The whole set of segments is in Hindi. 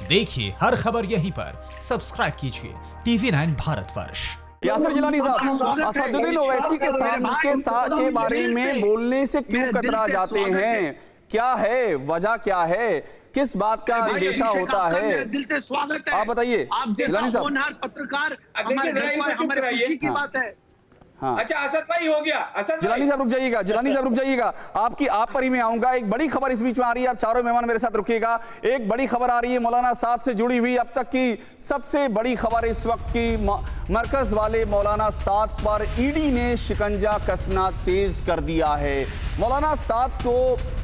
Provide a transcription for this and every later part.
देखिए हर खबर यहीं पर, सब्सक्राइब कीजिए TV9 भारतवर्ष। यासिर जिलानी साहब, असदुद्दीन ओवैसी के बारे में बोलने से क्यों कतरा जाते हैं? क्या है वजह, क्या है, किस बात का अंदेशा होता है? दिल से स्वागत है। आप बताइए आप जिलानी साहब। पत्रकार हमारे खुशी की बात है। हाँ। अच्छा असद भाई हो गया। असद जिलानी साहब रुक जाइएगा, जिलानी साहब रुक जाइएगा, आप पर ही मैं आऊंगा। एक बड़ी खबर इस बीच में आ रही है, आप चारों मेहमान मेरे साथ रुकिएगा। एक बड़ी खबर आ रही है मौलाना साद से जुड़ी हुई, अब तक की सबसे बड़ी खबर इस वक्त की। मरकज वाले मौलाना साद पर ईडी ने शिकंजा कसना तेज कर दिया है। मौलाना साद को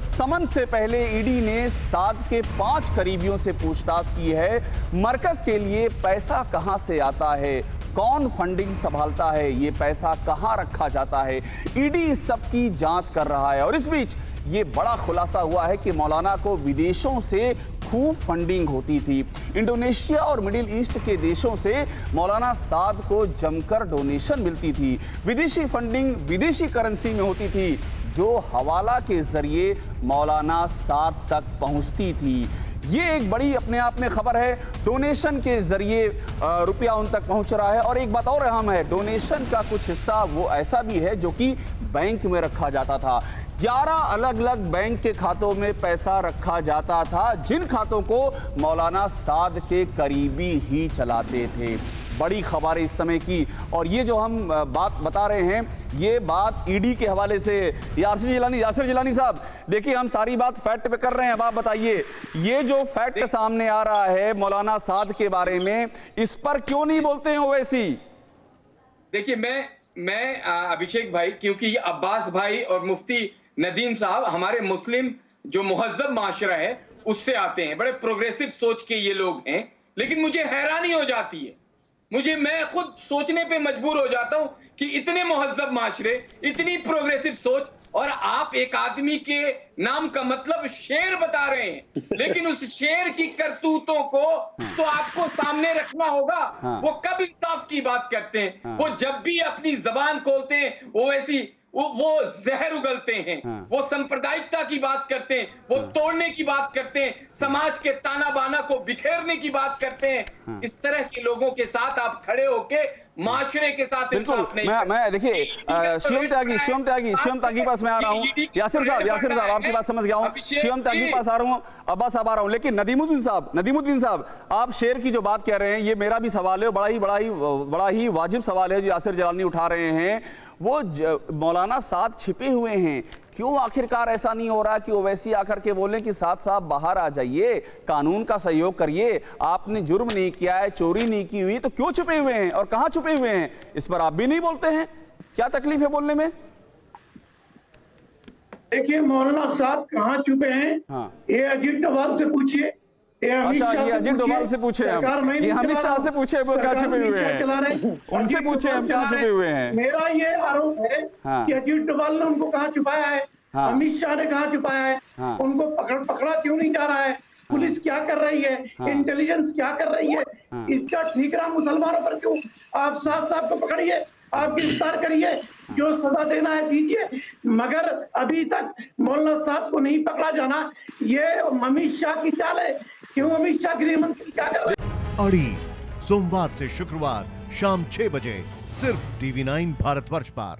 समन से पहले ईडी ने साद के 5 करीबियों से पूछताछ की है। मरकज के लिए पैसा कहां से आता है, कौन फंडिंग संभालता है, ये पैसा कहां रखा जाता है, ईडी इस सब की जांच कर रहा है। और इस बीच ये बड़ा खुलासा हुआ है कि मौलाना को विदेशों से खूब फंडिंग होती थी। इंडोनेशिया और मिडिल ईस्ट के देशों से मौलाना साद को जमकर डोनेशन मिलती थी। विदेशी फंडिंग विदेशी करेंसी में होती थी, जो हवाला के जरिए मौलाना साद तक पहुंचती थी। ये एक बड़ी अपने आप में खबर है। डोनेशन के जरिए रुपया उन तक पहुंच रहा है। और एक बात और अहम है, डोनेशन का कुछ हिस्सा वो ऐसा भी है जो कि बैंक में रखा जाता था। 11 अलग अलग बैंक के खातों में पैसा रखा जाता था, जिन खातों को मौलाना साद के करीबी ही चलाते थे। बड़ी खबर है इस समय की। और ये जो हम बात बता रहे हैं, ये बात ईडी के हवाले से। यासिर जिलानी साहब, देखिए हम सारी बात फैक्ट पे कर रहे हैं, अब आप बताइए ये जो फैक्ट सामने आ रहा है मौलाना साद के बारे में, इस पर क्यों नहीं बोलते हैं ओवैसी? देखिए मैं अभिषेक भाई, क्योंकि अब्बास भाई और मुफ्ती नदीम साहब हमारे मुस्लिम जो मुहज्जब माशरा है उससे आते हैं, बड़े प्रोग्रेसिव सोच के ये लोग हैं। लेकिन मुझे हैरानी हो जाती है, मैं खुद सोचने पे मजबूर हो जाता हूं कि इतने मुहज्जब माशरे, इतनी प्रोग्रेसिव सोच, और आप एक आदमी के नाम का मतलब शेर बता रहे हैं, लेकिन उस शेर की करतूतों को तो आपको सामने रखना होगा। वो कब इंसाफ की बात करते हैं, वो जब भी अपनी जबान खोलते हैं वो वैसी वो जहर उगलते हैं। वो सांप्रदायिकता की बात करते हैं, वो तोड़ने की बात करते हैं, समाज के ताना बाना को बिखेरने की बात करते हैं। इस तरह के लोगों के साथ आप खड़े होके माशरे के साथ इंसाफ नहीं। मैं देखिए शिवम त्यागी पास मैं आ रहा हूँ। यासिर साहब आपकी बात समझ गया हूँ। शिवम त्यागी पास आ रहा हूँ, अब्बास साहब आ रहा हूँ। लेकिन नदीमुद्दीन साहब, आप शेर की जो बात कह रहे हैं, ये मेरा भी सवाल है, बड़ा ही वाजिब सवाल है जो यासिर जिलानी उठा रहे हैं। वो मौलाना साद छिपे हुए हैं, क्यों आखिरकार ऐसा नहीं हो रहा कि ओवैसी आकर के बोलें कि साद साहब बाहर आ जाइए, कानून का सहयोग करिए, आपने जुर्म नहीं किया है, चोरी नहीं की हुई, तो क्यों छुपे हुए हैं और कहां छुपे हुए हैं, इस पर आप भी नहीं बोलते हैं? क्या तकलीफ है बोलने में? देखिए मौलाना साद कहां छुपे हैं, ये अजीत डोभाल से पूछिए। अच्छा, ये अजीत डोभाल से पूछे हम, ये अमित शाह से पूछे वो क्या छुपे हुए हैं, उनसे पूछे हम क्या छुपे हुए हैं। मेरा ये आरोप है कि अजीत डोभाल ने उनको कहाँ छुपाया है, अमित शाह ने कहाँ छुपाया है, उनको पकड़ा क्यों नहीं जा रहा है, पुलिस क्या कर रही है, इंटेलिजेंस क्या कर रही है, इसका ठीकरा मुसलमानों पर क्यों? आप साहब को पकड़िए, आप गिरफ्तार करिए, जो सजा देना है दीजिए, मगर अभी तक मौलाना साहब को नहीं पकड़ा जाना, ये अमित शाह की चाल है। क्यों अमित शाह गृह मंत्री क्या कर रहे हैं? अड़ी सोमवार से शुक्रवार शाम 6 बजे सिर्फ TV9 भारतवर्ष पर।